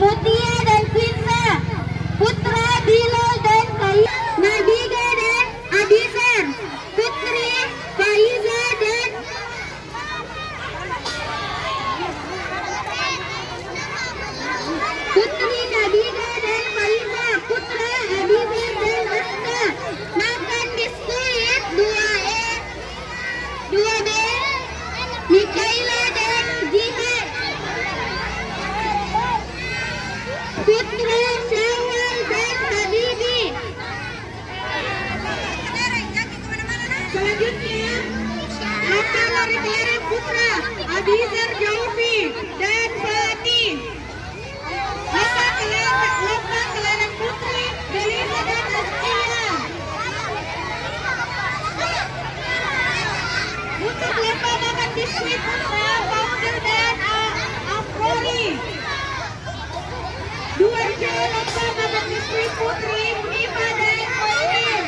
Mutia dan Quinta, Putra Bilal dan Kaya, Nabila dan Adizar, Putri Faiza dan Putri Nabila dan Faiza, Putra Adizar dan Asta, makan biskuit 2E, 2B, Mikaela dan Jihad, Putra Syawal dan Habibi. Selanjutnya, lokal lari kelereng putra Abizar Jaufi dan Fatih. Lokal kelereng putri Delisa dan Astia. Untuk lomba makan biskuit putra Fauzil dan Afroni. 2C lomba makan biskuit putri Nima dan Koin.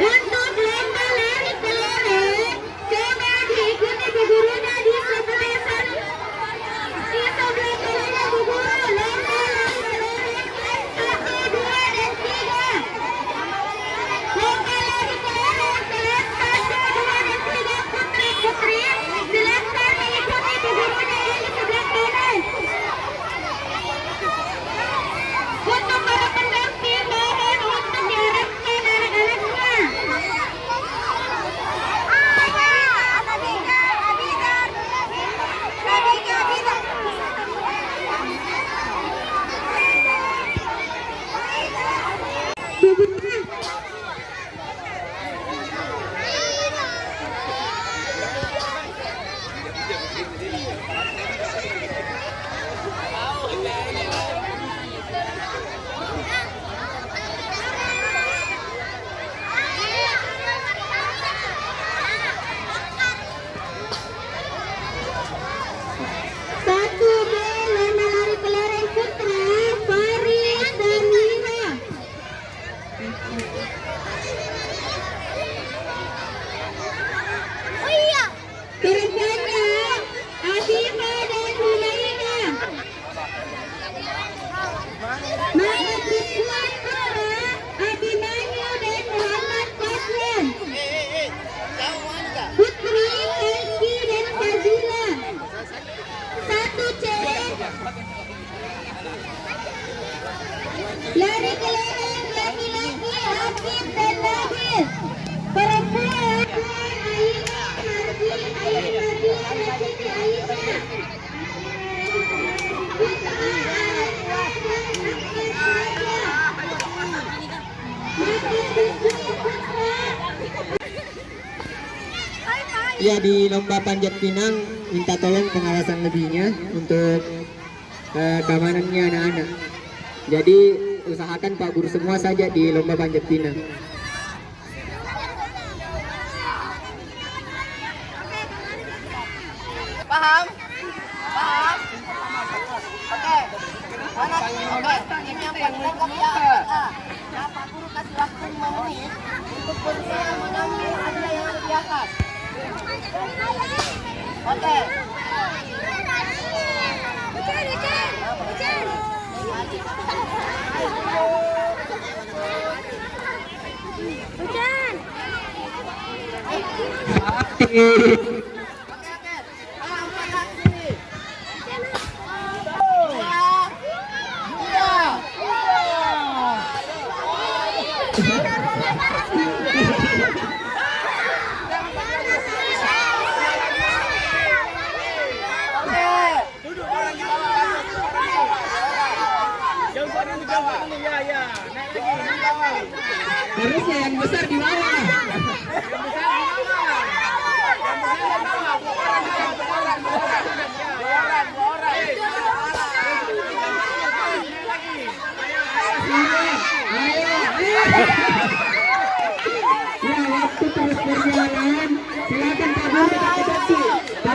Untuk lomba lari kelereng, coba diikuti Bu Gurunya di sebelah sana. Di sebelah kanannya Bu Guru, lomba lari kelereng kelas 1, 2, dan 3. Lomba lari kelereng kelas 1, 2, dan 3 putri-putri, silakan mengikuti Bu Gurunya yang di sebelah kanan. Untuk para pendamping, mohon untuk diarahkan anak-anaknya. Satu B lomba lari kelereng putra Faris dan Lina. Keretanya Afifah dan Humaina. Makan biskuit putra Abimanyu dan Muhammad Faslan. Putri Elki dan Fazila. 1C lari kelereng laki-laki Habib dan Nabil. Perempuan Aina Mardi, Ain Nadia dan Siti Aisyah. Putra Ahmad dan Ahmad Raja. Makan biskuit putra. Ya, di lomba panjat pinang minta tolong pengawasan lebihnya untuk keamanannya anak-anak. Jadi usahakan Pak Guru semua saja di lomba panjat pinang. Paham? Paham? Oke. Oke. Ini yang paling lengkap ya. Nah, Pak Guru kasih waktu 5 menit untuk berusaha mengambil hadiah yang ada di atas. Oke. Harusnya yang besar di bawah. Ayo,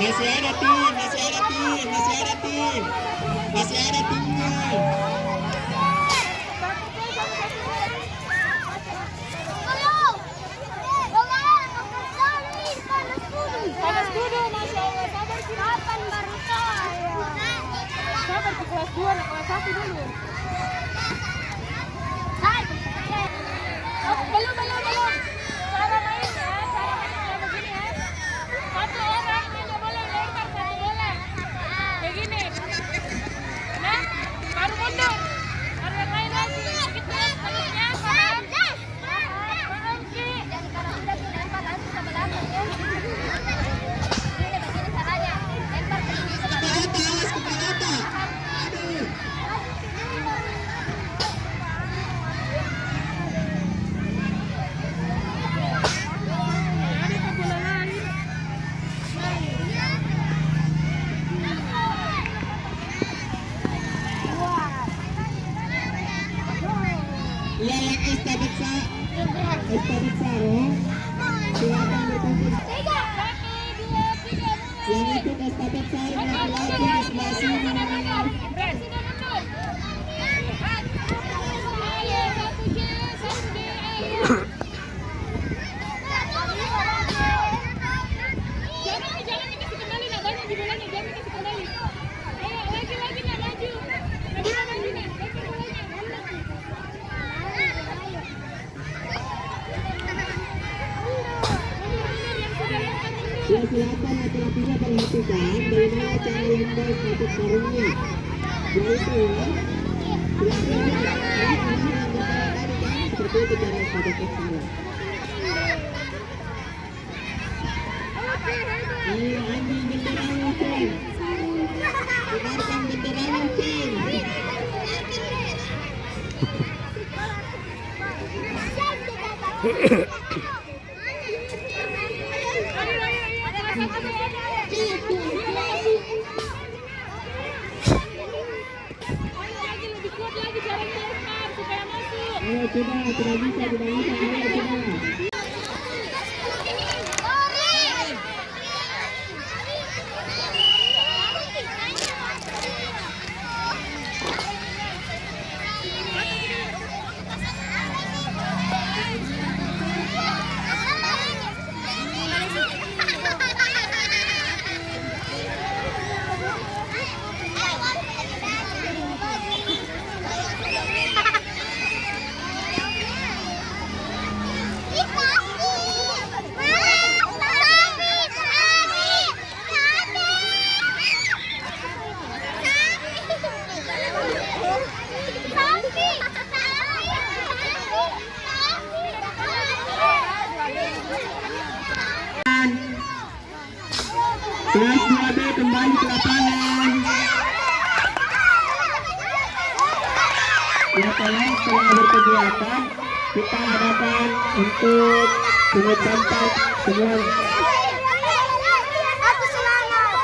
Masih ada tim, masih ada tim, masih ada tim, masih ada timnya. Panas dulu, Masya Allah. Sabar sih. Kapan baru saya? Sabar ke kelas 2, nak kelas 1 dulu. Belum. Cara mainnya kayak begini ya. Satu orang ini nggak boleh lempar satu bola. Kayak gini. Nah, baru mundur. Baru yang lain lagi. Begitu harusnya, paham? Paham, Ki? Kalau udah dilempar langsung sama dapat ya. Begini caranya. Lempar ke sini sama dapat. Iya, yang estafet sarung, silakan berkumpul. Yang ikut estafet sarung laki-laki di sebelah sini. Jangan dikasih kembali, nak banyak di bolanya, jangan dikasih kembali. Ayo, lagi nak maju. Lagi nak, kasih bolanya. Ya, silakan laki-lakinya perhatikan bagaimana cara lempar estafet sarungnya. Yaitu ya, seperti itu cara estafet sarung. Ayo, ambil benderanya, Ceng. Kibarkan benderanya, Ceng. Lebih kuat lagi cara lempar supaya masuk. Ayo, coba, tidak bisa, ayo, coba. Ika! Kelas 2B kembali ke lapangan. Ya tolong setelah berkegiatan kita adakan untuk pungut sampah semua. Aku selamat.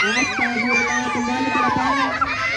Astagfirullah, kembali ke lapangan.